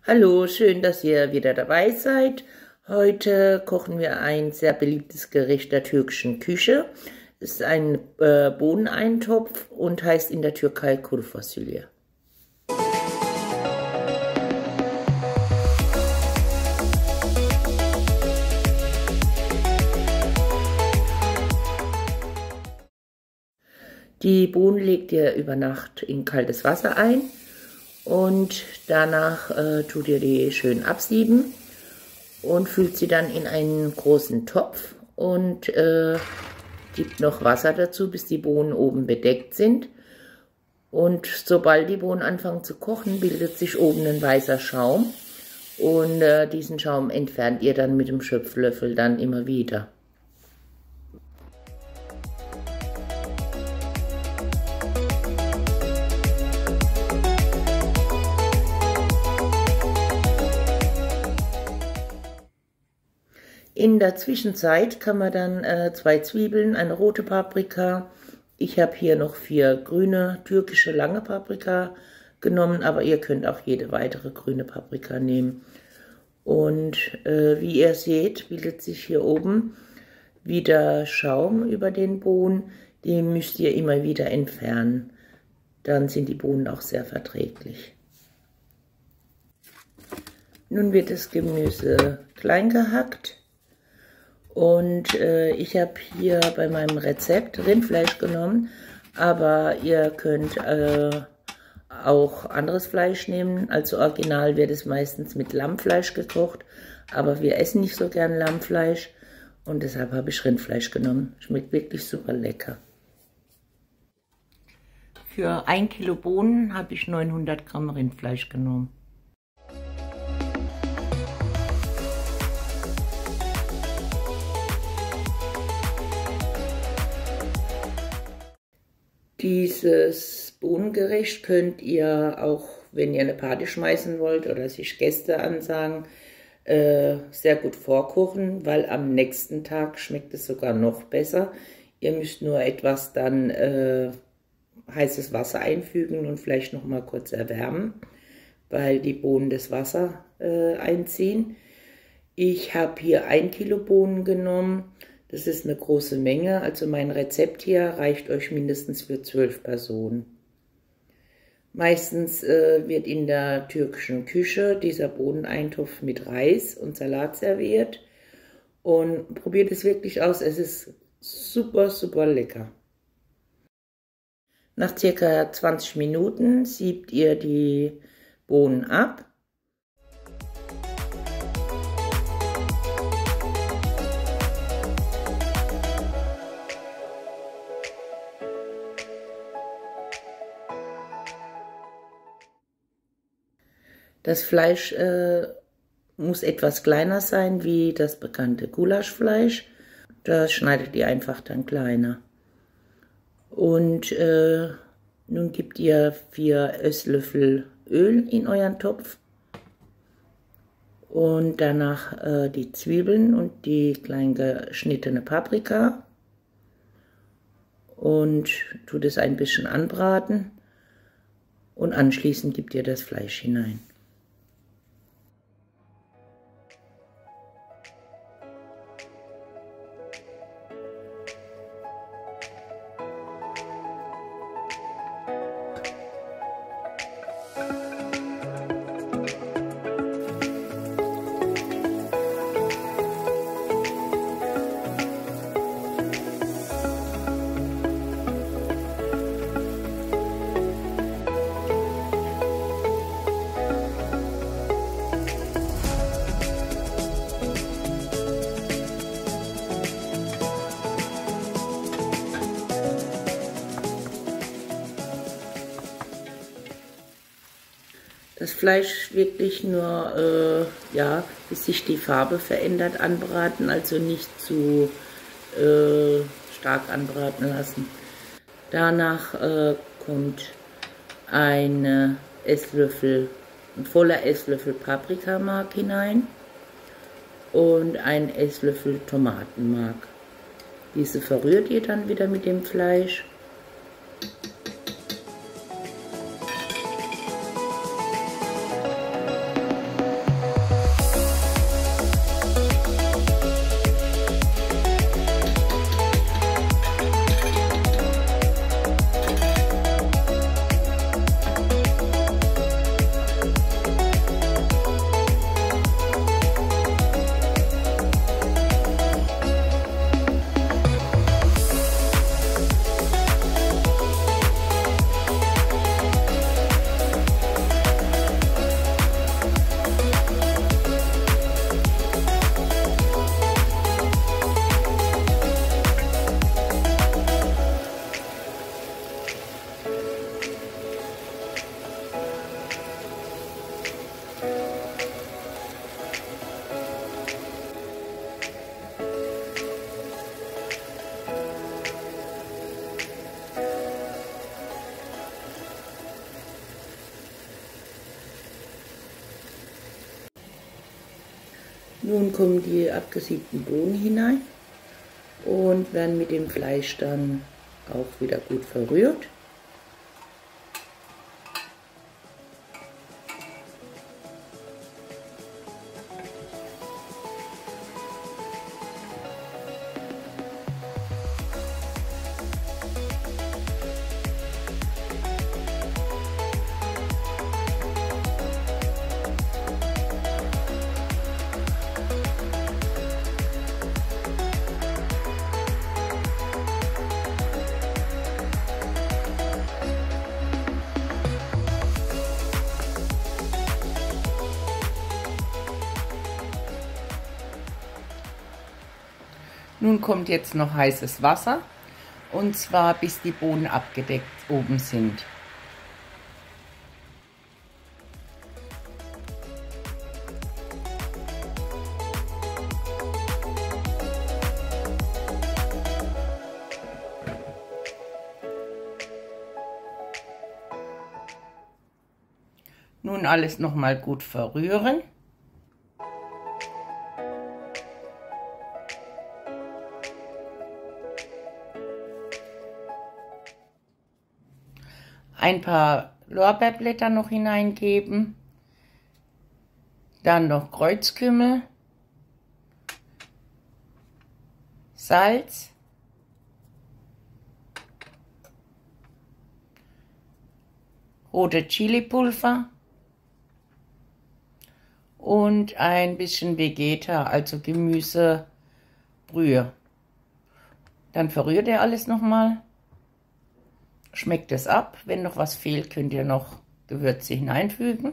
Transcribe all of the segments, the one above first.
Hallo, schön, dass ihr wieder dabei seid. Heute kochen wir ein sehr beliebtes Gericht der türkischen Küche. Es ist ein Bohneneintopf und heißt in der Türkei Kuru Fasulye. Die Bohnen legt ihr über Nacht in kaltes Wasser ein und danach tut ihr die schön absieben und füllt sie dann in einen großen Topf und gibt noch Wasser dazu, bis die Bohnen oben bedeckt sind. Und sobald die Bohnen anfangen zu kochen, bildet sich oben ein weißer Schaum und diesen Schaum entfernt ihr dann mit dem Schöpflöffel dann immer wieder. In der Zwischenzeit kann man dann 2 Zwiebeln, eine rote Paprika, ich habe hier noch 4 grüne türkische lange Paprika genommen, aber ihr könnt auch jede weitere grüne Paprika nehmen. Und wie ihr seht, bildet sich hier oben wieder Schaum über den Bohnen, den müsst ihr immer wieder entfernen, dann sind die Bohnen auch sehr verträglich. Nun wird das Gemüse klein gehackt. Und ich habe hier bei meinem Rezept Rindfleisch genommen, aber ihr könnt auch anderes Fleisch nehmen. Also original wird es meistens mit Lammfleisch gekocht, aber wir essen nicht so gern Lammfleisch und deshalb habe ich Rindfleisch genommen. Schmeckt wirklich super lecker. Für 1 Kilo Bohnen habe ich 900 Gramm Rindfleisch genommen. Dieses Bohnengericht könnt ihr auch, wenn ihr eine Party schmeißen wollt oder sich Gäste ansagen, sehr gut vorkochen, weil am nächsten Tag schmeckt es sogar noch besser. Ihr müsst nur etwas dann heißes Wasser einfügen und vielleicht noch mal kurz erwärmen, weil die Bohnen das Wasser einziehen. Ich habe hier 1 Kilo Bohnen genommen. Das ist eine große Menge, also mein Rezept hier reicht euch mindestens für 12 Personen. Meistens wird in der türkischen Küche dieser Bohneneintopf mit Reis und Salat serviert. Und probiert es wirklich aus, es ist super, super lecker. Nach ca. 20 Minuten siebt ihr die Bohnen ab. Das Fleisch muss etwas kleiner sein wie das bekannte Gulaschfleisch. Das schneidet ihr einfach dann kleiner. Und nun gebt ihr 4 Esslöffel Öl in euren Topf. Und danach die Zwiebeln und die klein geschnittene Paprika. Und tut es ein bisschen anbraten. Und anschließend gebt ihr das Fleisch hinein. Das Fleisch wirklich nur, ja, bis sich die Farbe verändert, anbraten, also nicht zu stark anbraten lassen. Danach kommt ein voller Esslöffel Paprikamark hinein und ein Esslöffel Tomatenmark. Diese verrührt ihr dann wieder mit dem Fleisch. Nun kommen die abgesiebten Bohnen hinein und werden mit dem Fleisch dann auch wieder gut verrührt. Nun kommt jetzt noch heißes Wasser, und zwar bis die Bohnen abgedeckt oben sind. Nun alles nochmal gut verrühren. Ein paar Lorbeerblätter noch hineingeben, dann noch Kreuzkümmel, Salz, rote Chilipulver und ein bisschen Vegeta, also Gemüsebrühe. Dann verrührt ihr alles nochmal. Schmeckt es ab. Wenn noch was fehlt, könnt ihr noch Gewürze hineinfügen.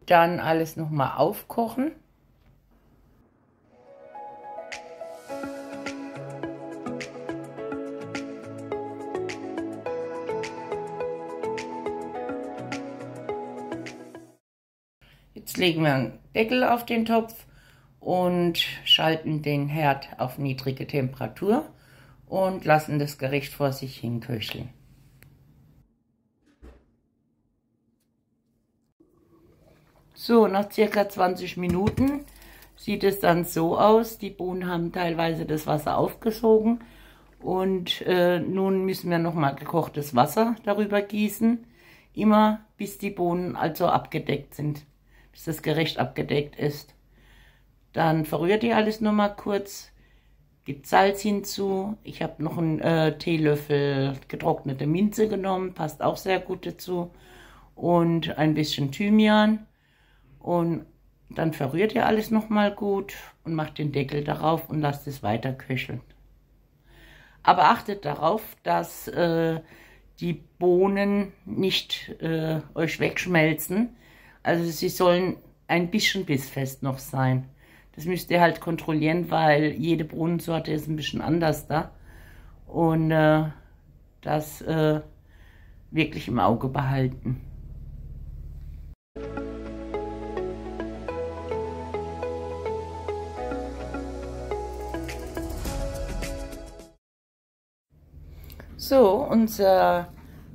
Dann alles nochmal aufkochen. Jetzt legen wir einen Deckel auf den Topf und schalten den Herd auf niedrige Temperatur und lassen das Gericht vor sich hin köcheln. So, nach circa 20 Minuten sieht es dann so aus. Die Bohnen haben teilweise das Wasser aufgesogen und nun müssen wir nochmal gekochtes Wasser darüber gießen, immer bis die Bohnen also abgedeckt sind, bis das Gericht abgedeckt ist. Dann verrührt ihr alles nochmal kurz, gibt Salz hinzu. Ich habe noch einen Teelöffel getrocknete Minze genommen, passt auch sehr gut dazu. Und ein bisschen Thymian. Und dann verrührt ihr alles nochmal gut und macht den Deckel darauf und lasst es weiter köcheln. Aber achtet darauf, dass die Bohnen nicht euch wegschmelzen. Also sie sollen ein bisschen bissfest noch sein. Das müsst ihr halt kontrollieren, weil jede Bohnensorte ist ein bisschen anders da. Und das wirklich im Auge behalten. So, unser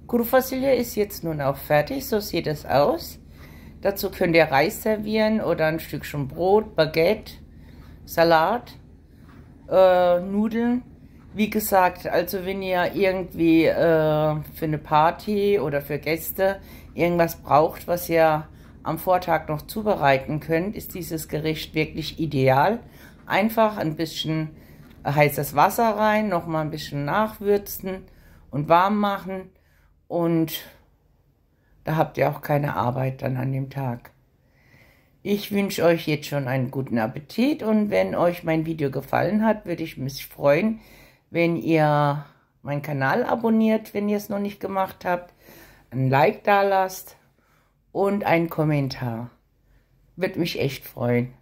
Kurfasilje ist jetzt nun auch fertig. So sieht es aus. Dazu könnt ihr Reis servieren oder ein Stückchen Brot, Baguette, Salat, Nudeln. Wie gesagt, also wenn ihr irgendwie für eine Party oder für Gäste irgendwas braucht, was ihr am Vortag noch zubereiten könnt, ist dieses Gericht wirklich ideal. Einfach ein bisschen heißes Wasser rein, nochmal ein bisschen nachwürzen und warm machen und da habt ihr auch keine Arbeit dann an dem Tag. Ich wünsche euch jetzt schon einen guten Appetit und wenn euch mein Video gefallen hat, würde ich mich freuen, wenn ihr meinen Kanal abonniert, wenn ihr es noch nicht gemacht habt, ein Like da lasst und einen Kommentar. Würde mich echt freuen.